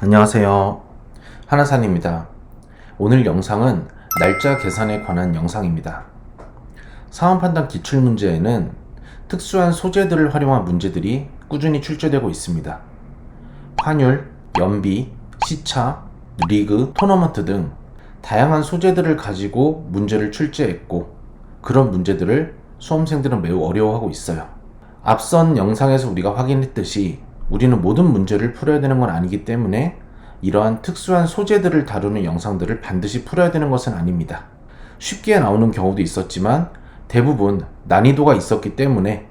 안녕하세요. 한하산입니다. 오늘 영상은 날짜 계산에 관한 영상입니다. 사원판단 기출문제에는 특수한 소재들을 활용한 문제들이 꾸준히 출제되고 있습니다. 환율, 연비, 시차, 리그, 토너먼트 등 다양한 소재들을 가지고 문제를 출제했고, 그런 문제들을 수험생들은 매우 어려워하고 있어요. 앞선 영상에서 우리가 확인했듯이 우리는 모든 문제를 풀어야 되는 건 아니기 때문에 이러한 특수한 소재들을 다루는 영상들을 반드시 풀어야 되는 것은 아닙니다. 쉽게 나오는 경우도 있었지만 대부분 난이도가 있었기 때문에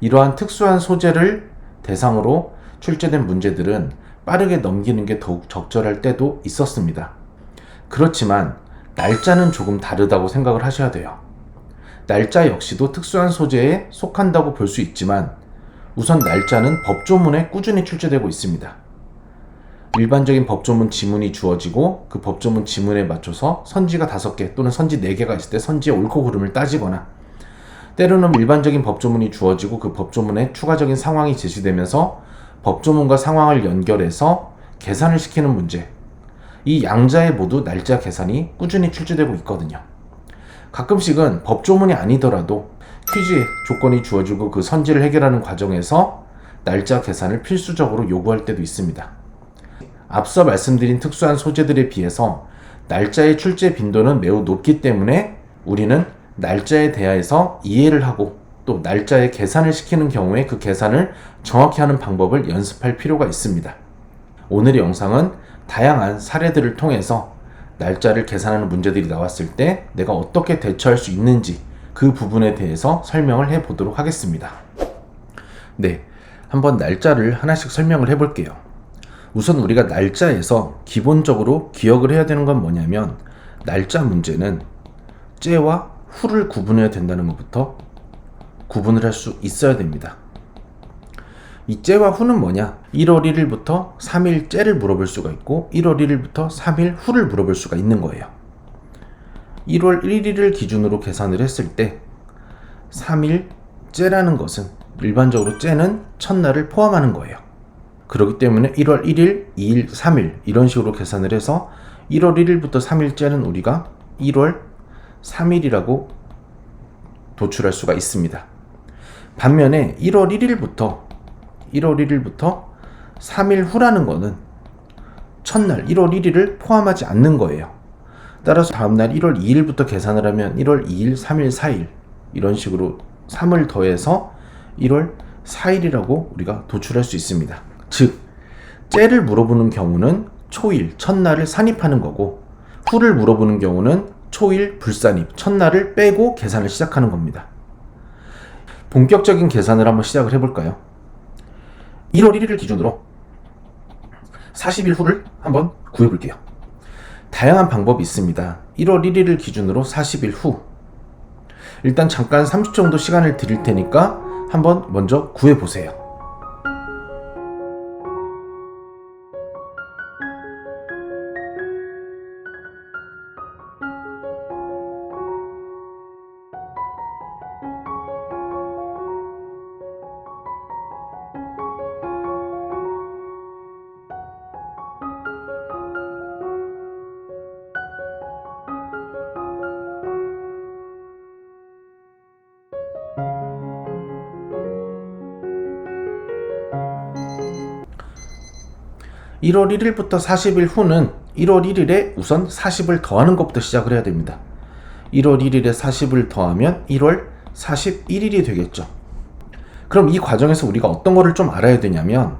이러한 특수한 소재를 대상으로 출제된 문제들은 빠르게 넘기는 게 더욱 적절할 때도 있었습니다. 그렇지만 날짜는 조금 다르다고 생각을 하셔야 돼요. 날짜 역시도 특수한 소재에 속한다고 볼 수 있지만 우선 날짜는 법조문에 꾸준히 출제되고 있습니다. 일반적인 법조문 지문이 주어지고 그 법조문 지문에 맞춰서 선지가 5개 또는 선지 4개가 있을 때 선지의 옳고 그름을 따지거나, 때로는 일반적인 법조문이 주어지고 그 법조문에 추가적인 상황이 제시되면서 법조문과 상황을 연결해서 계산을 시키는 문제, 이 양자에 모두 날짜 계산이 꾸준히 출제되고 있거든요. 가끔씩은 법조문이 아니더라도 퀴즈에 조건이 주어지고 그 선지를 해결하는 과정에서 날짜 계산을 필수적으로 요구할 때도 있습니다. 앞서 말씀드린 특수한 소재들에 비해서 날짜의 출제 빈도는 매우 높기 때문에 우리는 날짜에 대하여서 이해를 하고 또 날짜의 계산을 시키는 경우에 그 계산을 정확히 하는 방법을 연습할 필요가 있습니다. 오늘의 영상은 다양한 사례들을 통해서 날짜를 계산하는 문제들이 나왔을 때 내가 어떻게 대처할 수 있는지 그 부분에 대해서 설명을 해보도록 하겠습니다. 네, 한번 날짜를 하나씩 설명을 해볼게요. 우선 우리가 날짜에서 기본적으로 기억을 해야 되는 건 뭐냐면, 날짜 문제는 째와 후를 구분해야 된다는 것부터 구분을 할 수 있어야 됩니다. 이 째와 후는 뭐냐? 1월 1일부터 3일 째를 물어볼 수가 있고 1월 1일부터 3일 후를 물어볼 수가 있는 거예요. 1월 1일을 기준으로 계산을 했을 때 3일 째라는 것은 일반적으로 째는 첫날을 포함하는 거예요. 그렇기 때문에 1월 1일, 2일, 3일 이런 식으로 계산을 해서 1월 1일부터 3일째는 우리가 1월 3일이라고 도출할 수가 있습니다. 반면에 1월 1일부터 3일 후라는 거는 첫날 1월 1일을 포함하지 않는 거예요. 따라서 다음날 1월 2일부터 계산을 하면 1월 2일, 3일, 4일 이런 식으로 3을 더해서 1월 4일이라고 우리가 도출할 수 있습니다. 즉, 째를 물어보는 경우는 초일, 첫날을 산입하는 거고, 후를 물어보는 경우는 초일, 불산입, 첫날을 빼고 계산을 시작하는 겁니다. 본격적인 계산을 한번 시작을 해볼까요? 1월 1일을 기준으로 40일 후를 한번 구해볼게요. 다양한 방법이 있습니다. 1월 1일을 기준으로 40일 후, 일단 잠깐 30초 정도 시간을 드릴 테니까 한번 먼저 구해보세요. (1월 1일부터 40일) 후는 1월 1일에 우선 40을 더하는 것부터 시작을 해야 됩니다. 1월 1일에 40을 더하면 1월 41일이 되겠죠. 그럼 이 과정에서 우리가 어떤 거를 좀 알아야 되냐면,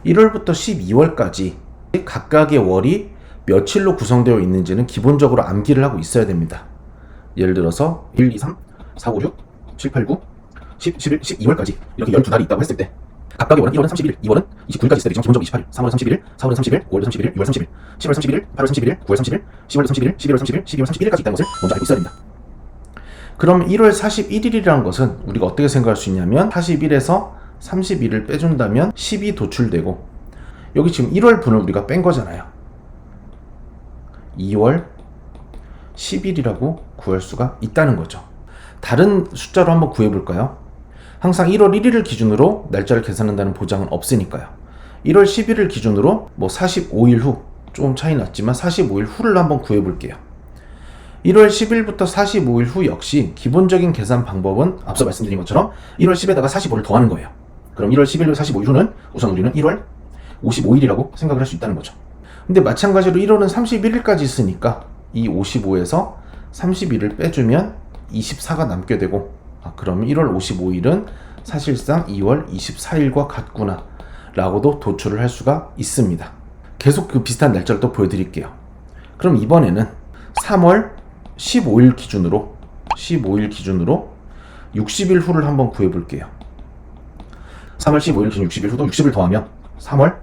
1월부터 12월까지 각각의 월이 며칠로 구성되어 있는지는 기본적으로 암기를 하고 있어야 됩니다. 예를 들어서 1, 2, 3, 4, 5, 6, 7, 8, 9, 10, 11, 12월까지 이렇게 12달이 있다고 했을 때 각각의 월은 1월은 31일, 2월은 29일까지 있어야 되지만 기본적으로 28일, 3월은 31일, 4월은 30일, 5월은 31일, 6월은 30일, 10월은 31일, 8월은 31일, 9월은 30일, 10월은 31일, 11월은 31일, 12월은 31일까지 있다는 것을 먼저 알고 있어야 됩니다. 그럼 1월 41일이라는 것은 우리가 어떻게 생각할 수 있냐면, 41에서 31을 빼준다면 10이 도출되고, 여기 지금 1월 분을 우리가 뺀 거잖아요. 2월 10일이라고 구할 수가 있다는 거죠. 다른 숫자로 한번 구해볼까요? 항상 1월 1일을 기준으로 날짜를 계산한다는 보장은 없으니까요. 1월 10일을 기준으로 뭐 45일 후, 조금 차이 났지만 45일 후를 한번 구해볼게요. 1월 10일부터 45일 후 역시 기본적인 계산 방법은 앞서 말씀드린 것처럼 1월 10에다가 45를 더하는 거예요. 그럼 1월 11일 45일 후는 우선 우리는 1월 55일이라고 생각을 할 수 있다는 거죠. 근데 마찬가지로 1월은 31일까지 있으니까 이 55에서 31을 빼주면 24가 남게 되고, 그럼 1월 55일은 사실상 2월 24일과 같구나 라고도 도출을 할 수가 있습니다. 계속 그 비슷한 날짜를 또 보여드릴게요. 그럼 이번에는 3월 15일 기준으로 60일 후를 한번 구해볼게요. 3월 15일 기준 60일 후도 60을 더하면 3월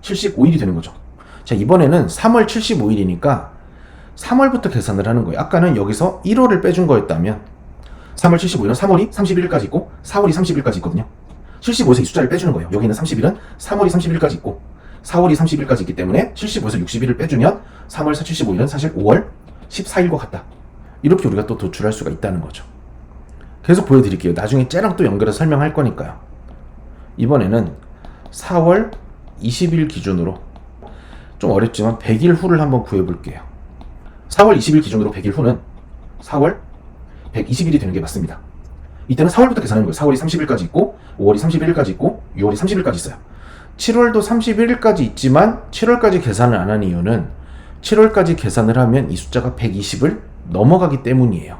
75일이 되는 거죠. 자, 이번에는 3월 75일이니까 3월부터 계산을 하는 거예요. 아까는 여기서 1월을 빼준 거였다면 3월 75일은 3월이 31일까지 있고 4월이 30일까지 있거든요. 75에서 이 숫자를 빼주는 거예요. 여기 있는 30일은 3월이 30일까지 있고 4월이 30일까지 있기 때문에 75에서 60일을 빼주면 3월 75일은 사실 5월 14일과 같다. 이렇게 우리가 또 도출할 수가 있다는 거죠. 계속 보여드릴게요. 나중에 째랑 또 연결해서 설명할 거니까요. 이번에는 4월 20일 기준으로 좀 어렵지만 100일 후를 한번 구해볼게요. 4월 20일 기준으로 100일 후는 4월 120일이 되는 게 맞습니다. 이때는 4월부터 계산하는 거예요. 4월이 30일까지 있고 5월이 31일까지 있고 6월이 30일까지 있어요. 7월도 31일까지 있지만 7월까지 계산을 안 한 이유는 7월까지 계산을 하면 이 숫자가 120을 넘어가기 때문이에요.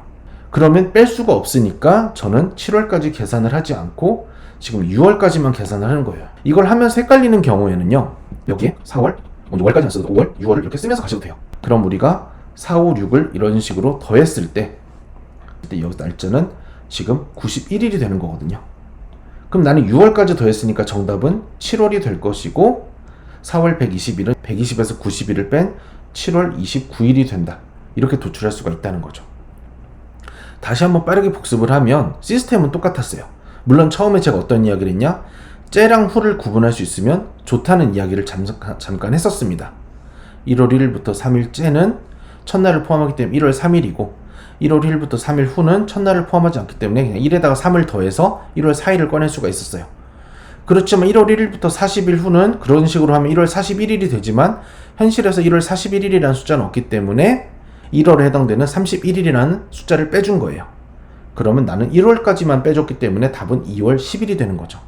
그러면 뺄 수가 없으니까 저는 7월까지 계산을 하지 않고 지금 6월까지만 계산을 하는 거예요. 이걸 하면서 헷갈리는 경우에는요, 여기에 4월, 먼저 월까지 안 써도 5월, 6월을 이렇게 쓰면서 가셔도 돼요. 그럼 우리가 4, 5, 6을 이런 식으로 더했을 때 여기 날짜는 지금 91일이 되는 거거든요. 그럼 나는 6월까지 더했으니까 정답은 7월이 될 것이고 4월 120일은 120에서 90일을 뺀 7월 29일이 된다. 이렇게 도출할 수가 있다는 거죠. 다시 한번 빠르게 복습을 하면 시스템은 똑같았어요. 물론 처음에 제가 어떤 이야기를 했냐? 째랑 후를 구분할 수 있으면 좋다는 이야기를 잠깐 했었습니다. 1월 1일부터 3일 째는 첫날을 포함하기 때문에 1월 3일이고 1월 1일부터 3일 후는 첫날을 포함하지 않기 때문에 그냥 1에다가 3을 더해서 1월 4일을 꺼낼 수가 있었어요. 그렇지만 1월 1일부터 40일 후는 그런 식으로 하면 1월 41일이 되지만 현실에서 1월 41일이라는 숫자는 없기 때문에 1월에 해당되는 31일이라는 숫자를 빼준 거예요. 그러면 나는 1월까지만 빼줬기 때문에 답은 2월 10일이 되는 거죠.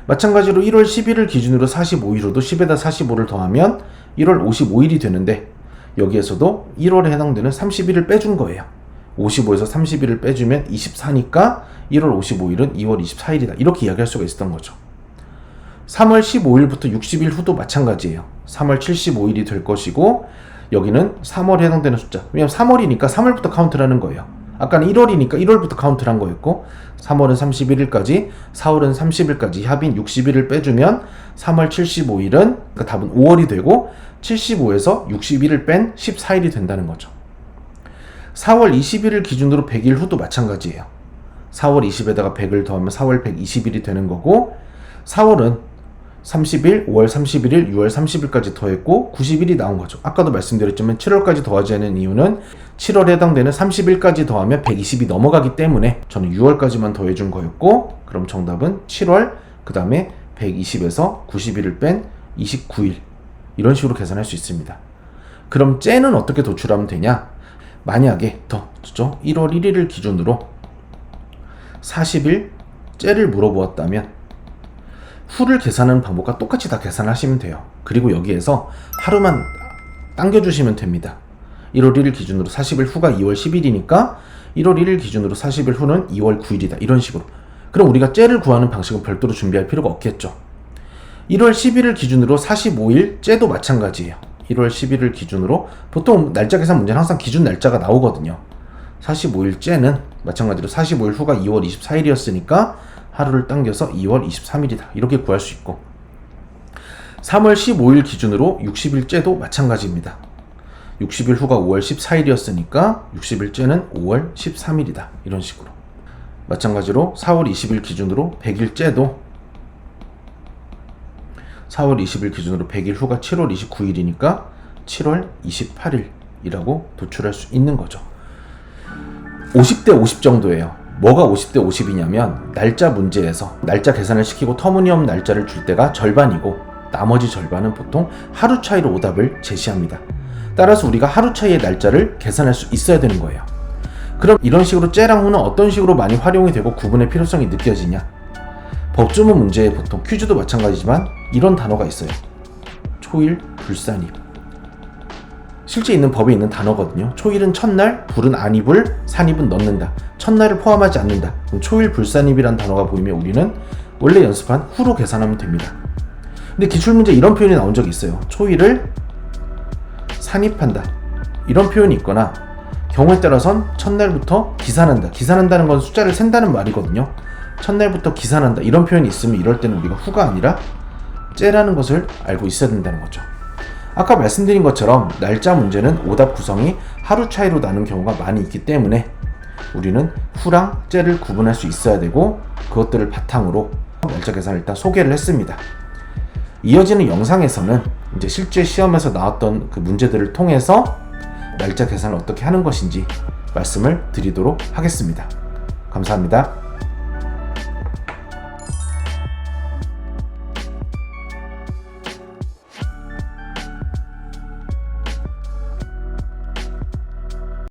마찬가지로 1월 10일을 기준으로 45일로도 10에다 45를 더하면 1월 55일이 되는데 여기에서도 1월에 해당되는 30일을 빼준 거예요. 55에서 30일을 빼주면 24니까 1월 55일은 2월 24일이다. 이렇게 이야기할 수가 있었던 거죠. 3월 15일부터 60일 후도 마찬가지예요. 3월 75일이 될 것이고 여기는 3월에 해당되는 숫자. 왜냐면 3월이니까 3월부터 카운트를 하는 거예요. 아까는 1월이니까 1월부터 카운트를 한 거였고 3월은 31일까지, 4월은 30일까지 합인 60일을 빼주면 3월 75일은 그러니까 답은 5월이 되고 75에서 61을 뺀 14일이 된다는 거죠. 4월 20일을 기준으로 100일 후도 마찬가지예요. 4월 20에다가 100을 더하면 4월 120일이 되는 거고 4월은 30일, 5월 31일, 6월 30일까지 더했고 90일이 나온 거죠. 아까도 말씀드렸지만 7월까지 더하지 않은 이유는 7월에 해당되는 30일까지 더하면 120이 넘어가기 때문에 저는 6월까지만 더해준 거였고 그럼 정답은 7월, 그 다음에 120에서 90일을 뺀 29일 이런 식으로 계산할 수 있습니다. 그럼 째는 어떻게 도출하면 되냐? 만약에 더 1월 1일을 기준으로 40일 째를 물어보았다면 후를 계산하는 방법과 똑같이 다 계산하시면 돼요. 그리고 여기에서 하루만 당겨주시면 됩니다. 1월 1일 기준으로 40일 후가 2월 10일이니까 1월 1일 기준으로 40일 후는 2월 9일이다. 이런 식으로. 그럼 우리가 째를 구하는 방식은 별도로 준비할 필요가 없겠죠. 1월 10일을 기준으로 45일 째도 마찬가지예요. 1월 10일을 기준으로 보통 날짜 계산 문제는 항상 기준 날짜가 나오거든요. 45일 째는 마찬가지로 45일 후가 2월 24일이었으니까 하루를 당겨서 2월 23일이다. 이렇게 구할 수 있고 3월 15일 기준으로 60일째도 마찬가지입니다. 60일 후가 5월 14일이었으니까 60일째는 5월 13일이다. 이런 식으로 마찬가지로 4월 20일 기준으로 100일째도 4월 20일 기준으로 100일 후가 7월 29일이니까 7월 28일이라고 도출할 수 있는 거죠. 50대 50 정도예요. 뭐가 50대 50이냐면 날짜 문제에서 날짜 계산을 시키고 터무니없는 날짜를 줄 때가 절반이고 나머지 절반은 보통 하루 차이로 오답을 제시합니다. 따라서 우리가 하루 차이의 날짜를 계산할 수 있어야 되는 거예요. 그럼 이런 식으로 째랑 후는 어떤 식으로 많이 활용이 되고 구분의 필요성이 느껴지냐? 법조문 문제에 보통 퀴즈도 마찬가지지만 이런 단어가 있어요. 초일, 불산입. 실제 있는 법에 있는 단어거든요. 초일은 첫날, 불은 안입을, 산입은 넣는다. 첫날을 포함하지 않는다. 그럼 초일, 불산입이라는 단어가 보이면 우리는 원래 연습한 후로 계산하면 됩니다. 근데 기출문제 이런 표현이 나온 적이 있어요. 초일을 산입한다. 이런 표현이 있거나 경우에 따라선 첫날부터 기산한다. 기산한다는 건 숫자를 센다는 말이거든요. 첫날부터 기산한다. 이런 표현이 있으면 이럴 때는 우리가 후가 아니라 째라는 것을 알고 있어야 된다는 거죠. 아까 말씀드린 것처럼 날짜 문제는 오답 구성이 하루 차이로 나는 경우가 많이 있기 때문에 우리는 후랑 째를 구분할 수 있어야 되고 그것들을 바탕으로 날짜 계산을 일단 소개를 했습니다. 이어지는 영상에서는 이제 실제 시험에서 나왔던 그 문제들을 통해서 날짜 계산을 어떻게 하는 것인지 말씀을 드리도록 하겠습니다. 감사합니다.